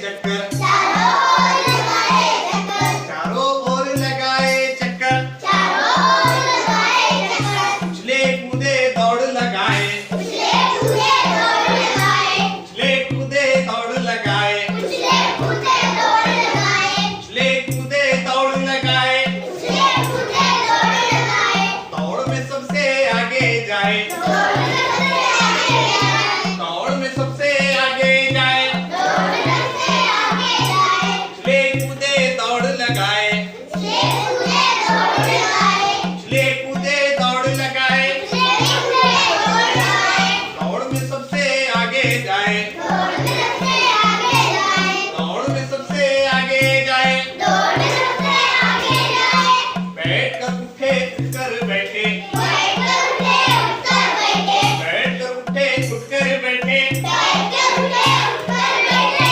चक्कर, चारों ओर लगाए चक्कर, चारों ओर लगाए चक्कर, उछले कूदे दौड़ लगाए, उछले कूदे दौड़ लगाए, उछले कूदे दौड़ लगाए, उछले कूदे दौड़ लगाए, उछले कूदे दौड़ लगाए, उछले कूदे दौड़ लगाए, दौड़ में सबसे आगे जाए, दौड़ में सबसे आगे जाए, दौड़ में सबसे आगे जाए, दौड़ में सबसे आगे जाए, उछले कूदे दौड़ लगाए, उछले कूदे दौड़ लगाए, उछले कूदे दौड़ लगाए, उछले कूदे दौड़ लगाए, दौड़ में सबसे आगे जाए, दौड़ में सबसे आगे जाए, दौड़ में सबसे आगे जाए, दौड़ में सबसे आगे जाए, बैठ कर उठे उठकर बैठे, बैठ कर उठे उठकर बैठे, बैठ कर उठे उठकर बैठे, बैठ कर उठे उठकर बैठे,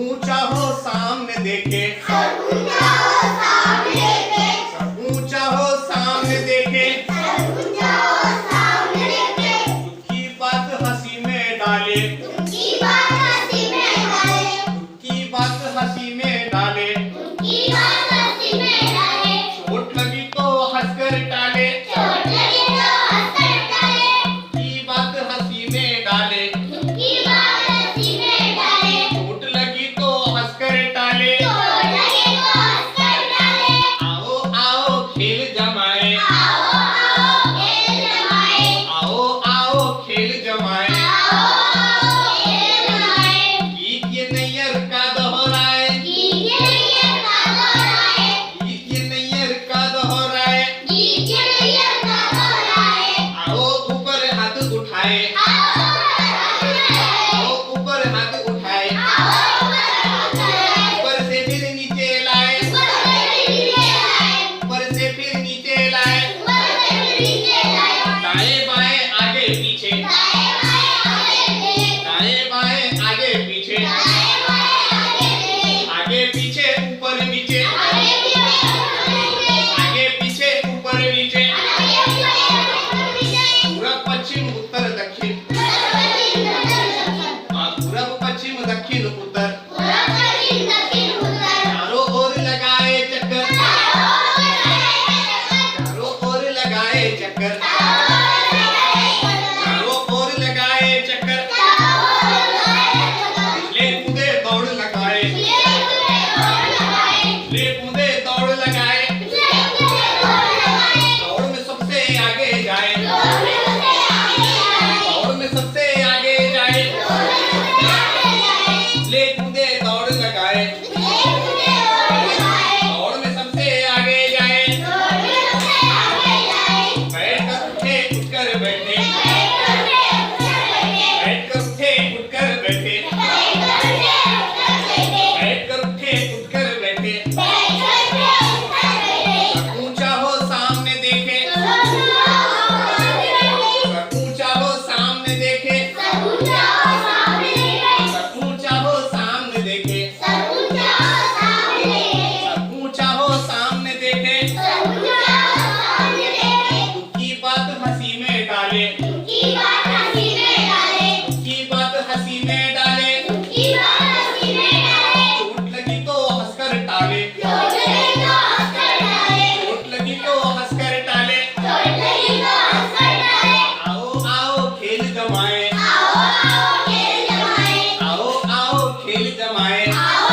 ऊंचा हो सामने देखे, सब ऊंचा हो सामने देखे, सब ऊंचा हो सामने देखे, सब ऊंचा हो सामने देखे, खुद की बात हंसी में डाले, उनकी बात हंसी में डाले, खुद की बात हंसी में डाले, उनकी बात हंसी में डाले, चोट लगी तो हंसकर टाले, चोट लगे तो हंसकर टाले, की बात हंसी में डाले, उनकी बात हंसी में डाले, चोट लगी तो हंसकर टाले, चोट लगे तो हंसकर टाले, आओ आओ खेल जमाए, आओ आओ खेल जमाए, आओ आओ खेल जमाए, आओ आओ खेल जमाए, गीत ये नैयर का दोहराए, गीत ये नैयर का दोहराए, गीत ये नैयर का दोहराए, गीत ये नैयर का दोहराए, आओ ऊपर हाथ उठाए, आओ आओ ऊपर हाथ उठाए, आओ ऊपर से फिर नीचे लाए, ऊपर से फिर नीचे लाए, दाएं बाएं आगे पीछे, दाएं बाएं आगे पीछे, आगे पीछे ऊपर नीचे, आगे पीछे ऊपर नीचे, पूरब पश्चिम उत्तर दक्षिण, पूरब पश्चिम दक्षिण उत्तर, चारों ओर लगाए चक्कर, चारों ओर लगाए चक्कर, चारों ओर लगाए चक्कर, उछले कूदे दौड़ लगाए, उछले कूदे दौड़ लगाए, दौड़ में सबसे आगे जाए, दौड़ में सबसे आगे जाए, उछले कूदे दौड़ लगाए, दौड़ में सबसे आगे जाए, बैठ कर उठे उठकर बैठे, बैठ कर उठे उठकर बैठे, बैठ कर उठे उठकर बैठे, ऊंचा हो सामने देखे, ऊंचा हो सामने देखे, ऊंचा हो सामने देखे, ऊंचा हो सामने देखे, खुद की बात हंसी में डाले, की बात हंसी में डाले, खुद की बात हंसी में डाले, की बात हंसी में डाले, चोट लगी तो हंसकर टाले, चोट लगी तो हंसकर डाले, चोट लगी तो हंसकर टाले, चोट लगी तो हंसकर डाले, आओ आओ खेल जमाए, आओ आओ खेल जमाए, आओ आओ खेल जमाए, आओ